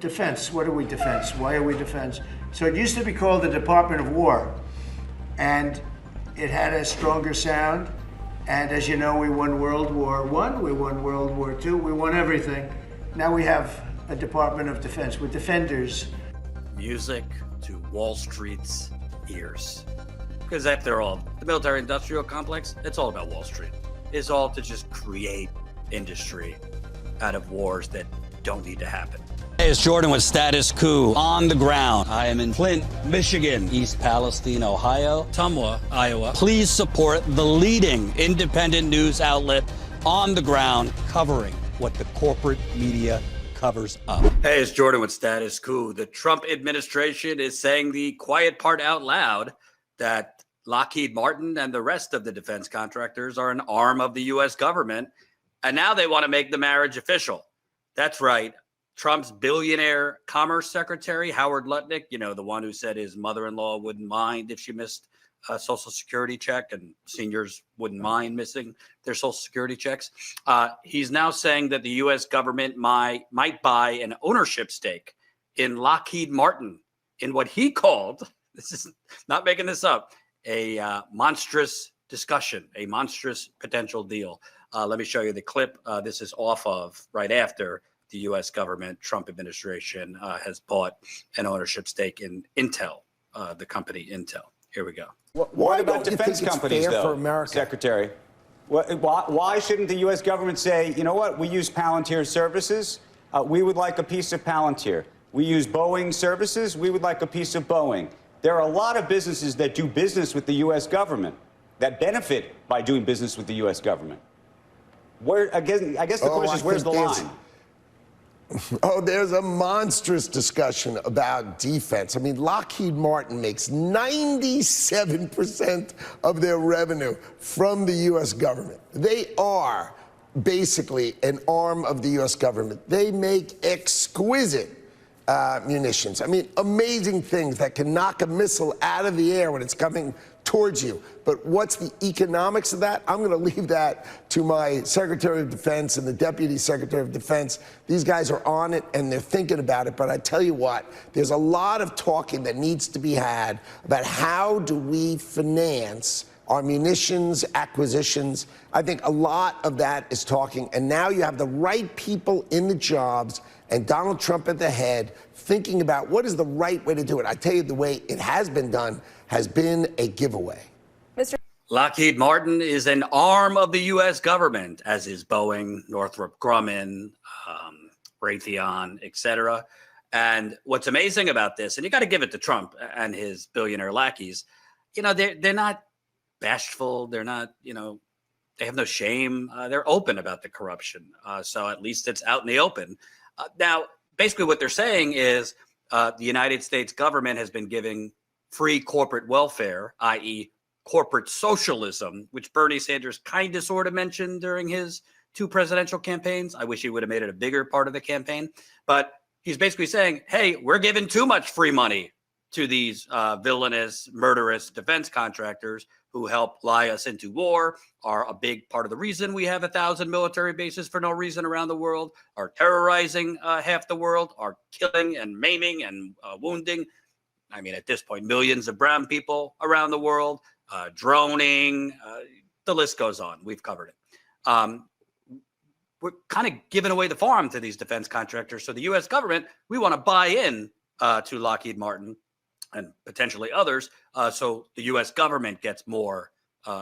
defense. What are we defense? Why are we defense? So it used to be called the Department of War, and it had a stronger sound. And as you know, we won World War I, we won World War II, we won everything. Now we have a Department of Defense. We're defenders. Music to Wall Street's ears. Because after all, the military-industrial complex, it's all about Wall Street. It's all to just create industry out of wars that don't need to happen. Hey, it's Jordan with Status Coup on the ground. I am in Flint, Michigan, East Palestine, Ohio, Tumwa, Iowa. Please support the leading independent news outlet on the ground covering what the corporate media covers up. Hey, it's Jordan with Status Coup. The Trump administration is saying the quiet part out loud that Lockheed Martin and the rest of the defense contractors are an arm of the U.S. government, and now they want to make the marriage official. That's right. Trump's billionaire commerce secretary, Howard Lutnick, you know, the one who said his mother-in-law wouldn't mind if she missed a Social Security check and seniors wouldn't mind missing their Social Security checks. He's now saying that the U.S. government might buy an ownership stake in Lockheed Martin in what he called, this is not making this up, a monstrous discussion, a monstrous potential deal. Let me show you the clip. This is off of right after the U.S. government, Trump administration, has bought an ownership stake in Intel, the company Intel. Here we go. What about defense companies, though, for America? Secretary? Why shouldn't the U.S. government say, you know what, we use Palantir services, we would like a piece of Palantir. We use Boeing services, we would like a piece of Boeing. There are a lot of businesses that do business with the U.S. government that benefit by doing business with the U.S. government. I guess the question is, where's the line? Oh, there's a monstrous discussion about defense. I mean, Lockheed Martin makes 97% of their revenue from the U.S. government. They are basically an arm of the U.S. government. They make exquisite munitions. I mean, amazing things that can knock a missile out of the air when it's coming towards you. But what's the economics of that? I'm going to leave that to my Secretary of Defense and the Deputy Secretary of Defense. These guys are on it and they're thinking about it. But I tell you what, there's a lot of talking that needs to be had about how do we finance our munitions acquisitions. I think a lot of that is talking. And now you have the right people in the jobs and Donald Trump at the head thinking about what is the right way to do it. I tell you, the way it has been done has been a giveaway. Lockheed Martin is an arm of the U.S. government, as is Boeing, Northrop Grumman, Raytheon, etc. And what's amazing about this, and you got to give it to Trump and his billionaire lackeys, you know, they're not bashful. They're not, you know, they have no shame. They're open about the corruption. So at least it's out in the open. Now, basically what they're saying is the United States government has been giving free corporate welfare, i.e. corporate socialism, which Bernie Sanders kind of sort of mentioned during his 2 presidential campaigns. I wish he would have made it a bigger part of the campaign. But he's basically saying, hey, we're giving too much free money to these villainous, murderous defense contractors who help lie us into war, are a big part of the reason we have 1,000 military bases for no reason around the world, are terrorizing half the world, are killing and maiming and wounding. I mean, at this point, millions of brown people around the world, droning, the list goes on. We've covered it. We're kind of giving away the farm to these defense contractors. So the U.S. government, we want to buy in to Lockheed Martin and potentially others. So the U.S. government gets more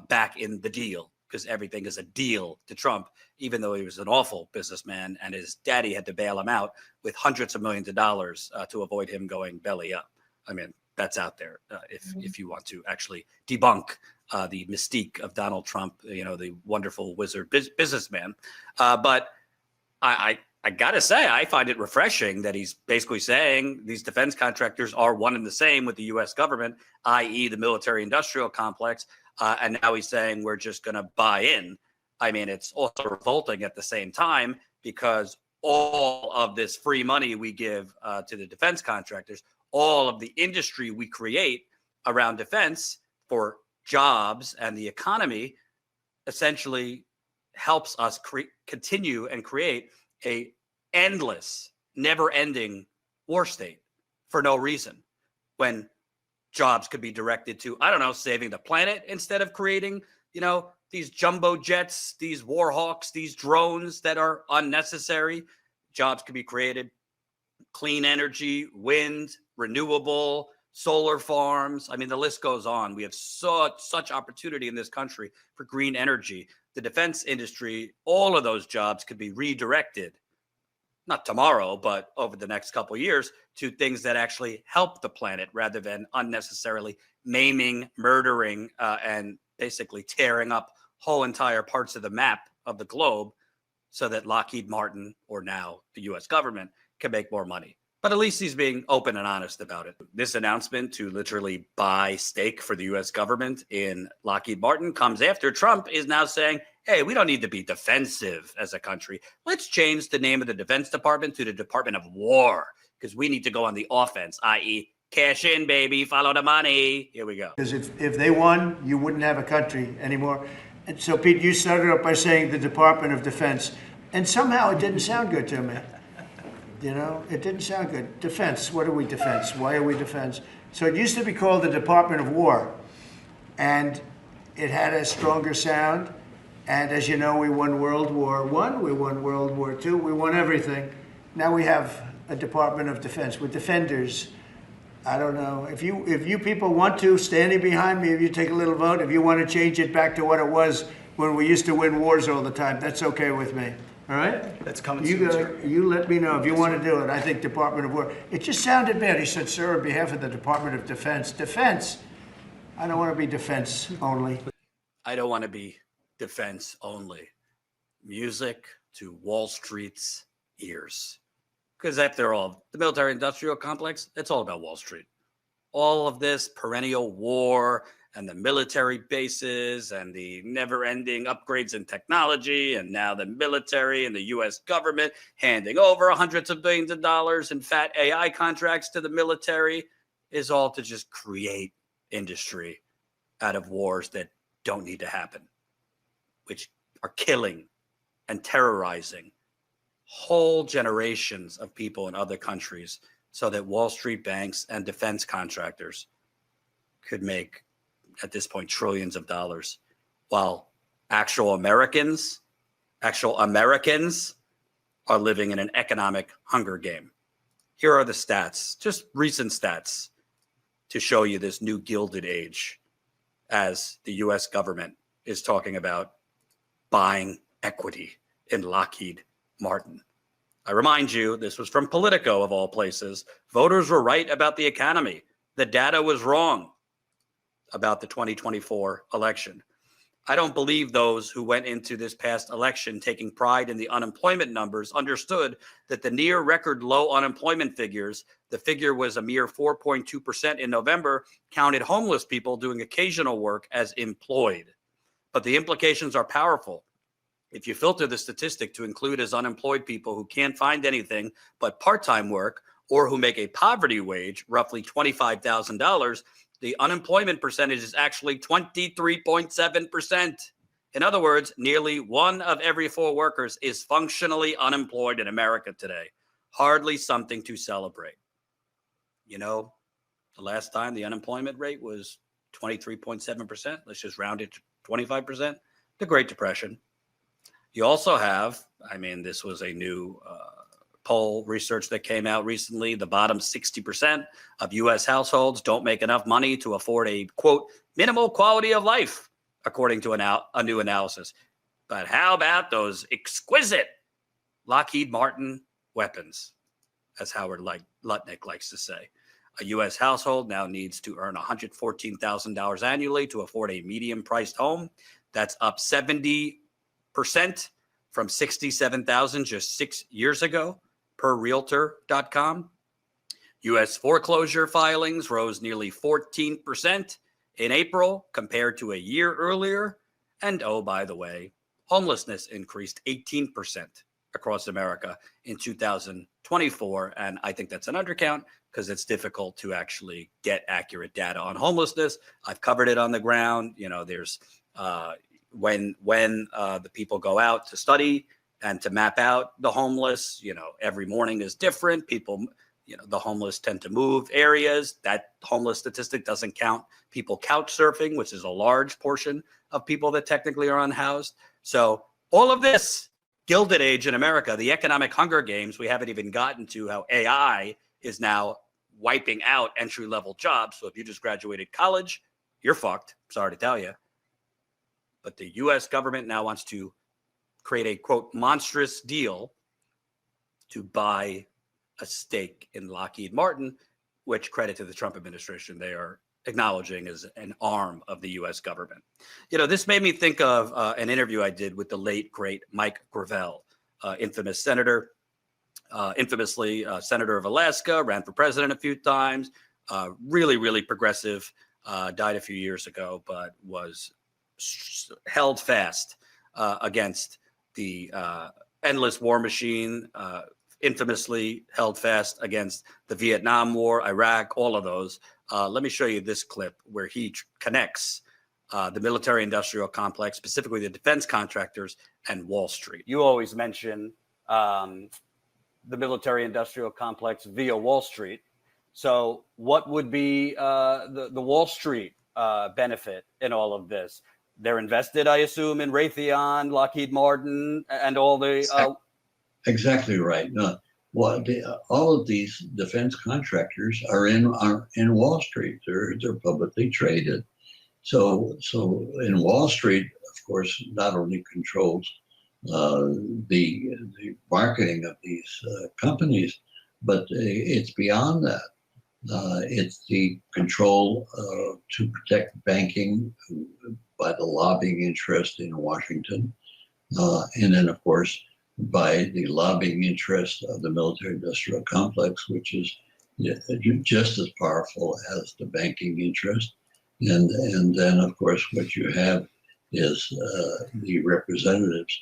back in the deal, because everything is a deal to Trump, even though he was an awful businessman and his daddy had to bail him out with hundreds of millions of dollars to avoid him going belly up. I mean, that's out there if you want to actually debunk the mystique of Donald Trump, you know, the wonderful wizard businessman. But I got to say, I find it refreshing that he's basically saying these defense contractors are one and the same with the U.S. government, i.e. the military-industrial complex. And now he's saying we're just going to buy in. I mean, it's also revolting at the same time, because all of this free money we give to the defense contractors, all of the industry we create around defense for jobs and the economy, essentially helps us continue and create a endless, never-ending war state for no reason, when jobs could be directed to, I don't know, saving the planet instead of creating, these jumbo jets, these war hawks, these drones that are unnecessary. Jobs could be created, clean energy, wind, renewable, solar farms. I mean, the list goes on. We have such opportunity in this country for green energy. The defense industry, all of those jobs could be redirected, not tomorrow, but over the next couple of years, to things that actually help the planet rather than unnecessarily maiming, murdering, and basically tearing up whole entire parts of the map of the globe so that Lockheed Martin, or now the U.S. government, can make more money. But at least he's being open and honest about it. This announcement to literally buy stake for the U.S. government in Lockheed Martin comes after Trump is now saying, hey, we don't need to be defensive as a country. Let's change the name of the Defense Department to the Department of War, because we need to go on the offense, i.e., cash in, baby, follow the money. Here we go. Because if they won, you wouldn't have a country anymore. And so, Pete, you started up by saying the Department of Defense, and somehow it didn't sound good to me. It didn't sound good. Defense, what are we defense? Why are we defense? So it used to be called the Department of War, and it had a stronger sound. And as you know, we won World War I, we won World War II, we won everything. Now we have a Department of Defense with defenders. I don't know. If you people want to, standing behind me, if you take a little vote, if you want to change it back to what it was when we used to win wars all the time, that's okay with me. All right? That's coming soon. You let me know if you want to do it. I think Department of War. It just sounded bad. He said, sir, on behalf of the Department of Defense. Defense. I don't want to be defense only. I don't want to be defense only. Music to Wall Street's ears. Because after all, the military-industrial complex, it's all about Wall Street. All of this perennial war and the military bases and the never-ending upgrades in technology, and now the military and the U.S. government handing over hundreds of billions of dollars in fat AI contracts to the military is all to just create industry out of wars that don't need to happen, which are killing and terrorizing whole generations of people in other countries so that Wall Street banks and defense contractors could make, at this point, trillions of dollars, while actual Americans are living in an economic hunger game. Here are the stats, just recent stats, to show you this new Gilded Age as the U.S. government is talking about buying equity in Lockheed Martin. I remind you, this was from Politico, of all places. Voters were right about the economy. The data was wrong about the 2024 election. I don't believe those who went into this past election taking pride in the unemployment numbers understood that the near record low unemployment figures, the figure was a mere 4.2% in November, counted homeless people doing occasional work as employed. But the implications are powerful. If you filter the statistic to include as unemployed people who can't find anything but part-time work or who make a poverty wage, roughly $25,000, the unemployment percentage is actually 23.7%. In other words, nearly 1 of every 4 workers is functionally unemployed in America today. Hardly something to celebrate. The last time the unemployment rate was 23.7%, let's just round it to 25%, the Great Depression. You also have, this was a new poll research that came out recently. The bottom 60% of U.S. households don't make enough money to afford a, quote, minimal quality of life, according to a new analysis. But how about those exquisite Lockheed Martin weapons, as Howard Lutnick likes to say? A U.S. household now needs to earn $114,000 annually to afford a medium-priced home. That's up 70% from $67,000 just 6 years ago, per Realtor.com. U.S. foreclosure filings rose nearly 14% in April compared to a year earlier. And oh, by the way, homelessness increased 18% across America in 2024. And I think that's an undercount because it's difficult to actually get accurate data on homelessness. I've covered it on the ground. There's when the people go out to study and to map out the homeless, every morning is different. People the homeless tend to move areas. That homeless statistic doesn't count people couch surfing, which is a large portion of people that technically are unhoused. So all of this Gilded Age in America, the economic Hunger Games, we haven't even gotten to how AI is now wiping out entry-level jobs. So if you just graduated college, you're fucked. Sorry to tell you. But the U.S. government now wants to create a, quote, monstrous deal to buy a stake in Lockheed Martin, which, credit to the Trump administration, they are acknowledging as an arm of the U.S. government. This made me think of an interview I did with the late, great Mike Gravel, infamous senator, infamously senator of Alaska, ran for president a few times, really, really progressive, died a few years ago, but was held fast against the endless war machine, infamously held fast against the Vietnam War, Iraq, all of those. Let me show you this clip where he connects the military-industrial complex, specifically the defense contractors, and Wall Street. You always mention the military-industrial complex via Wall Street. So what would be the Wall Street benefit in all of this? They're invested, I assume, in Raytheon, Lockheed Martin, and all the... Exactly right. No, all of these defense contractors are in Wall Street. They're publicly traded. So in Wall Street, of course, not only controls the marketing of these companies, but it's beyond that. It's the control to protect banking by the lobbying interest in Washington, and then, of course, by the lobbying interest of the military-industrial complex, which is just as powerful as the banking interest. And then, of course, what you have is the representatives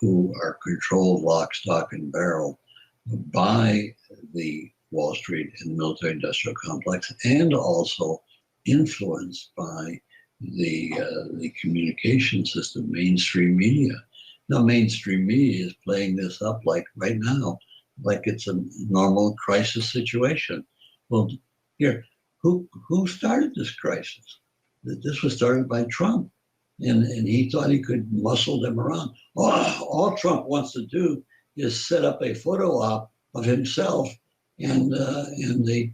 who are controlled lock, stock, and barrel by the Wall Street and military-industrial complex, and also influenced by the communication system, mainstream media. Now, mainstream media is playing this up like right now, like it's a normal crisis situation. Well, here, who started this crisis? This was started by Trump, and he thought he could muscle them around. All Trump wants to do is set up a photo op of himself and the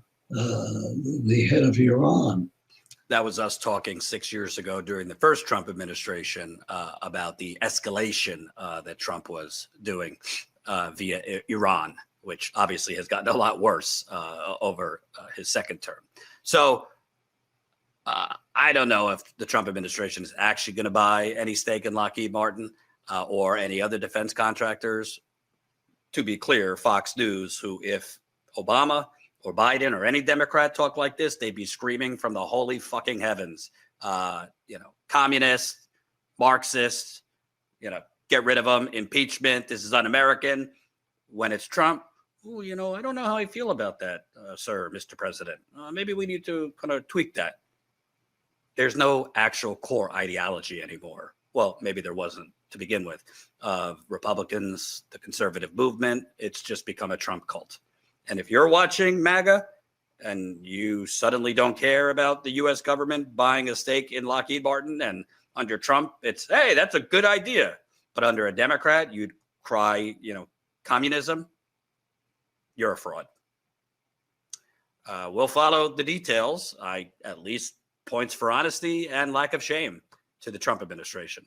head of Iran. That was us talking 6 years ago during the first Trump administration about the escalation that Trump was doing via Iran, which obviously has gotten a lot worse over his second term. So I don't know if the Trump administration is actually going to buy any stake in Lockheed Martin or any other defense contractors. To be clear, Fox News, who if Obama or Biden or any Democrat talk like this, they'd be screaming from the holy fucking heavens, communists, Marxists, get rid of them, impeachment, this is un-American. When it's Trump, I don't know how I feel about that, sir, Mr. President. Maybe we need to kind of tweak that. There's no actual core ideology anymore. Well, maybe there wasn't to begin with. Republicans, the conservative movement, it's just become a Trump cult. And if you're watching MAGA and you suddenly don't care about the U.S. government buying a stake in Lockheed Martin, and under Trump, it's, hey, that's a good idea. But under a Democrat, you'd cry, communism. You're a fraud. We'll follow the details. At least points for honesty and lack of shame to the Trump administration.